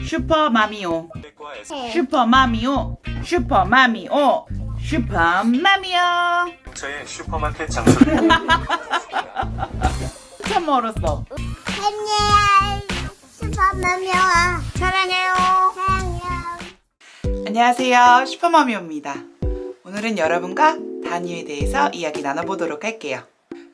슈퍼마미오 슈퍼마미오 슈퍼마미오 슈퍼마미오. 저의 슈퍼마켓 장소를 참 멀었어. 안녕. 슈퍼마미와 사랑해요. 사랑해요. 안녕하세요, 슈퍼마미오입니다. 오늘은 여러분과 단위에 대해서 이야기 나눠보도록 할게요.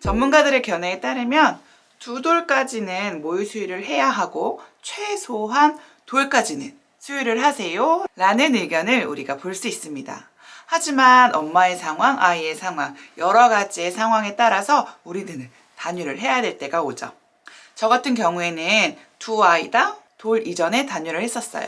전문가들의 견해에 따르면 두 돌까지는 모유 수유를 해야 하고 최소한 돌까지는 수유를 하세요 라는 의견을 우리가 볼 수 있습니다. 하지만 엄마의 상황, 아이의 상황, 여러 가지의 상황에 따라서 우리들은 단유를 해야 될 때가 오죠. 저 같은 경우에는 두 아이당 돌 이전에 단유를 했었어요.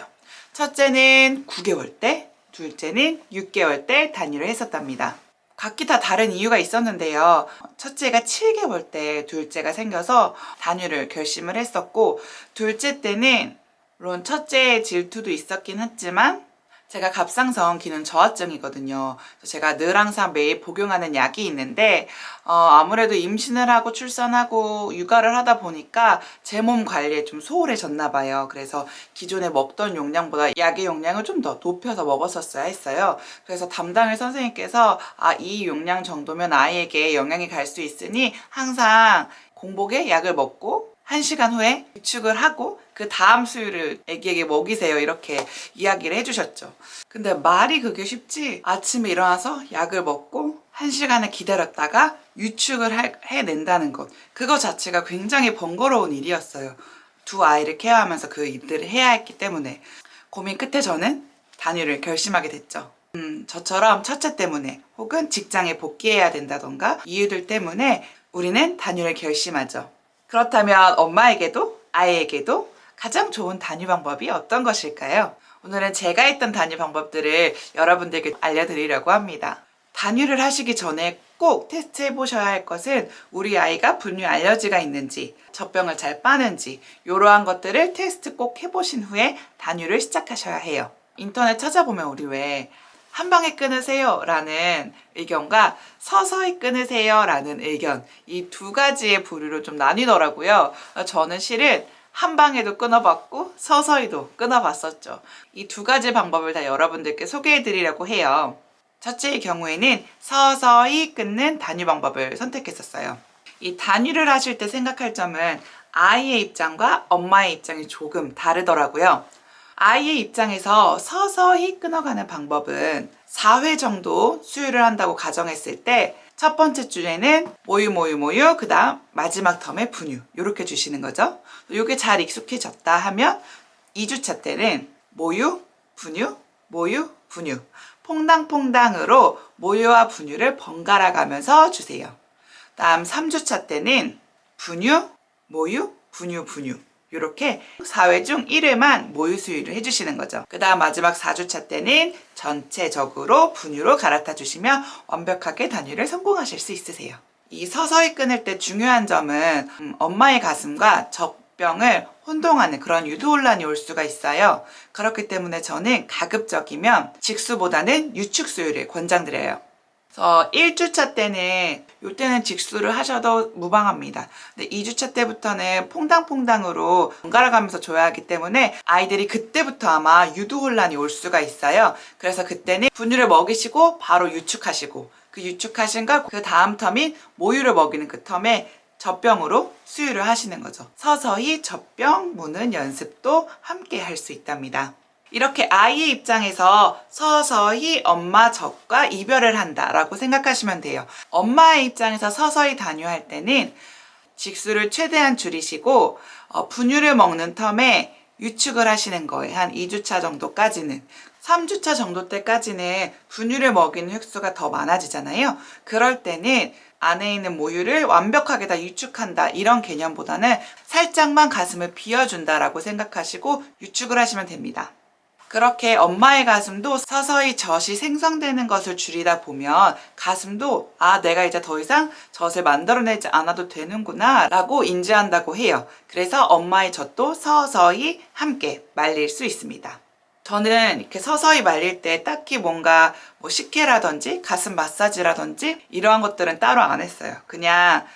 첫째는 9개월 때, 둘째는 6개월 때 단유를 했었답니다. 각기 다 다른 이유가 있었는데요. 첫째가 7개월 때 둘째가 생겨서 단유를 결심을 했었고, 둘째 때는 물론 첫째의 질투도 있었긴 했지만 제가 갑상선 기능 저하증이거든요. 제가 늘 항상 매일 복용하는 약이 있는데 아무래도 임신을 하고 출산하고 육아를 하다 보니까 제 몸 관리에 좀 소홀해졌나 봐요. 그래서 기존에 먹던 용량보다 약의 용량을 좀 더 높여서 먹었었어야 했어요. 그래서 담당의 선생님께서 이 용량 정도면 아이에게 영향이 갈 수 있으니 항상 공복에 약을 먹고 1시간 후에 유축을 하고 그 다음 수유를 아기에게 먹이세요, 이렇게 이야기를 해주셨죠. 근데 말이 그게 쉽지, 아침에 일어나서 약을 먹고 1시간을 기다렸다가 유축을 해낸다는 것, 그거 자체가 굉장히 번거로운 일이었어요. 두 아이를 케어하면서 그 일들을 해야 했기 때문에 고민 끝에 저는 단유를 결심하게 됐죠. 저처럼 첫째 때문에 혹은 직장에 복귀해야 된다던가 이유들 때문에 우리는 단유를 결심하죠. 그렇다면 엄마에게도 아이에게도 가장 좋은 단유 방법이 어떤 것일까요? 오늘은 제가 했던 단유 방법들을 여러분들께 알려드리려고 합니다. 단유를 하시기 전에 꼭 테스트해 보셔야 할 것은 우리 아이가 분유 알러지가 있는지, 젖병을 잘 빠는지 이러한 것들을 테스트 꼭 해보신 후에 단유를 시작하셔야 해요. 인터넷 찾아보면 우리 왜 한 방에 끊으세요 라는 의견과 서서히 끊으세요 라는 의견, 이 두 가지의 부류로 좀 나뉘더라고요. 저는 실은 한 방에도 끊어봤고 서서히도 끊어봤었죠. 이 두 가지 방법을 다 여러분들께 소개해 드리려고 해요. 첫째의 경우에는 서서히 끊는 단유 방법을 선택했었어요. 이 단유를 하실 때 생각할 점은 아이의 입장과 엄마의 입장이 조금 다르더라고요. 아이의 입장에서 서서히 끊어가는 방법은 4회 정도 수유를 한다고 가정했을 때 첫 번째 주에는 모유, 그 다음 마지막 텀에 분유, 이렇게 주시는 거죠. 이게 잘 익숙해졌다 하면 2주차 때는 모유, 분유, 퐁당퐁당으로 모유와 분유를 번갈아 가면서 주세요. 다음 3주차 때는 분유, 모유, 분유 이렇게 4회 중 1회만 모유 수유를 해주시는 거죠. 그 다음 마지막 4주차 때는 전체적으로 분유로 갈아타 주시면 완벽하게 단유를 성공하실 수 있으세요. 이 서서히 끊을 때 중요한 점은 엄마의 가슴과 젖병을 혼동하는 그런 유도혼란이 올 수가 있어요. 그렇기 때문에 저는 가급적이면 직수보다는 유축 수유를 권장드려요. 그래서 1주차 때는 이때는 직수를 하셔도 무방합니다. 근데 2주차 때부터는 퐁당퐁당으로 번갈아 가면서 줘야 하기 때문에 아이들이 그때부터 아마 유도혼란이 올 수가 있어요. 그래서 그때는 분유를 먹이시고 바로 유축하시고, 그 유축하신 걸 그 다음 텀인 모유를 먹이는 그 텀에 젖병으로 수유를 하시는 거죠. 서서히 젖병 무는 연습도 함께 할 수 있답니다. 이렇게 아이의 입장에서 서서히 엄마 젖과 이별을 한다라고 생각하시면 돼요. 엄마의 입장에서 서서히 단유할 때는 직수를 최대한 줄이시고 분유를 먹는 텀에 유축을 하시는 거예요. 한 2주차 정도까지는. 3주차 정도 때까지는 분유를 먹이는 횟수가 더 많아지잖아요. 그럴 때는 안에 있는 모유를 완벽하게 다 유축한다, 이런 개념보다는 살짝만 가슴을 비워준다라고 생각하시고 유축을 하시면 됩니다. 그렇게 엄마의 가슴도 서서히 젖이 생성되는 것을 줄이다 보면 가슴도 내가 이제 더 이상 젖을 만들어내지 않아도 되는구나 라고 인지한다고 해요. 그래서 엄마의 젖도 서서히 함께 말릴 수 있습니다. 저는 이렇게 서서히 말릴 때 딱히 뭔가 식혜라든지 가슴 마사지라든지 이러한 것들은 따로 안 했어요. 그냥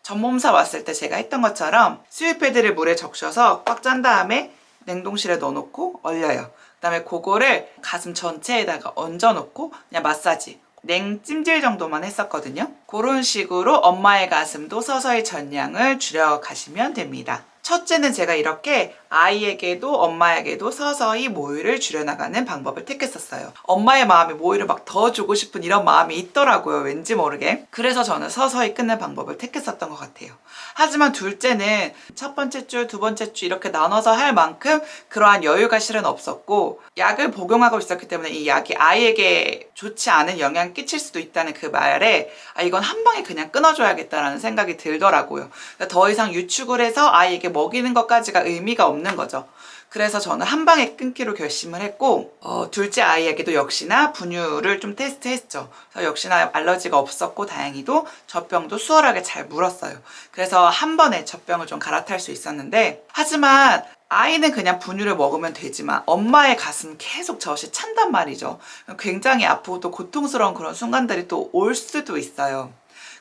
전몸사 왔을 때 제가 했던 것처럼 수유 패드를 물에 적셔서 꽉 짠 다음에 냉동실에 넣어놓고 얼려요. 그다음에 그거를 가슴 전체에다가 얹어놓고 그냥 마사지 냉찜질 정도만 했었거든요. 그런 식으로 엄마의 가슴도 서서히 전량을 줄여가시면 됩니다. 첫째는 제가 이렇게 아이에게도 엄마에게도 서서히 모유를 줄여나가는 방법을 택했었어요. 엄마의 마음에 모유를 막 더 주고 싶은 이런 마음이 있더라고요. 왠지 모르게. 그래서 저는 서서히 끊는 방법을 택했었던 것 같아요. 하지만 둘째는 첫 번째 주, 두 번째 주 이렇게 나눠서 할 만큼 그러한 여유가 실은 없었고 약을 복용하고 있었기 때문에 이 약이 아이에게 좋지 않은 영향을 끼칠 수도 있다는 그 말에 이건 한 방에 그냥 끊어줘야겠다라는 생각이 들더라고요. 그러니까 더 이상 유축을 해서 아이에게 먹이는 것까지가 의미가 없는 거죠. 그래서 저는 한 방에 끊기로 결심을 했고 둘째 아이에게도 역시나 분유를 좀 테스트했죠. 그래서 역시나 알러지가 없었고 다행히도 젖병도 수월하게 잘 물었어요. 그래서 한 번에 젖병을 좀 갈아탈 수 있었는데 하지만 아이는 그냥 분유를 먹으면 되지만 엄마의 가슴 계속 젖이 찬단 말이죠. 굉장히 아프고 또 고통스러운 그런 순간들이 또 올 수도 있어요.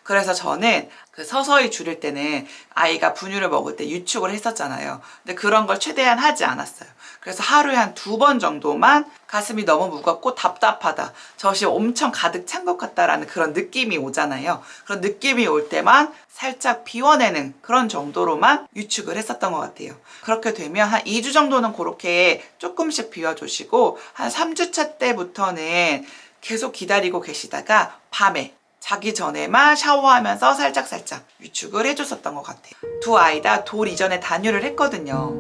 그래서 저는 그 서서히 줄일 때는 아이가 분유를 먹을 때 유축을 했었잖아요. 근데 그런 걸 최대한 하지 않았어요. 그래서 하루에 한 2번 정도만 가슴이 너무 무겁고 답답하다. 젖이 엄청 가득 찬 것 같다라는 그런 느낌이 오잖아요. 그런 느낌이 올 때만 살짝 비워내는 그런 정도로만 유축을 했었던 것 같아요. 그렇게 되면 한 2주 정도는 그렇게 조금씩 비워주시고 한 3주차 때부터는 계속 기다리고 계시다가 밤에 자기 전에만 샤워하면서 살짝살짝 유축을 해줬었던 것 같아요. 두 아이 다 돌 이전에 단유를 했거든요.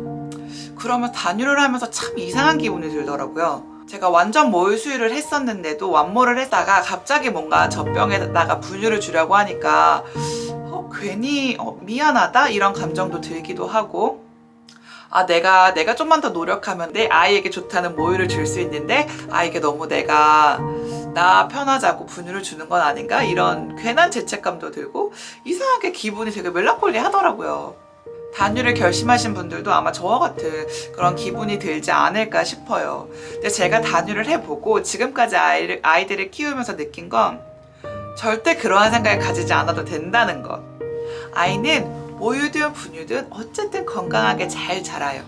그러면 단유를 하면서 참 이상한 기분이 들더라고요. 제가 완전 모유 수유를 했었는데도 완모를 했다가 갑자기 뭔가 젖병에다가 분유를 주려고 하니까 괜히 미안하다 이런 감정도 들기도 하고 내가 좀만 더 노력하면 내 아이에게 좋다는 모유를 줄 수 있는데 이게 너무 내가 나 편하자고 분유를 주는 건 아닌가 이런 괜한 죄책감도 들고 이상하게 기분이 되게 멜랑콜리 하더라고요. 단유를 결심하신 분들도 아마 저와 같은 그런 기분이 들지 않을까 싶어요. 근데 제가 단유를 해보고 지금까지 아이들을 키우면서 느낀 건 절대 그러한 생각을 가지지 않아도 된다는 것. 아이는 모유든 분유든 어쨌든 건강하게 잘 자라요.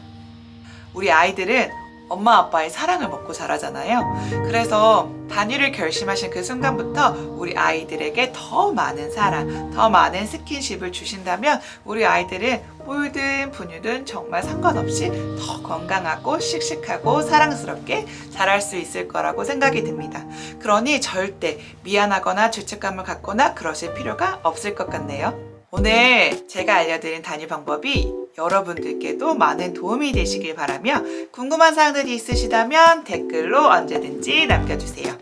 우리 아이들은 엄마 아빠의 사랑을 먹고 자라잖아요. 그래서 단유를 결심하신 그 순간부터 우리 아이들에게 더 많은 사랑, 더 많은 스킨십을 주신다면 우리 아이들은 모유든 분유든 정말 상관없이 더 건강하고 씩씩하고 사랑스럽게 자랄 수 있을 거라고 생각이 듭니다. 그러니 절대 미안하거나 죄책감을 갖거나 그러실 필요가 없을 것 같네요. 오늘 제가 알려드린 단유 방법이 여러분들께도 많은 도움이 되시길 바라며 궁금한 사항들이 있으시다면 댓글로 언제든지 남겨주세요.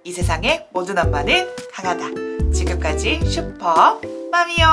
이 세상의 모든 엄마는 강하다. 지금까지 슈퍼맘이요.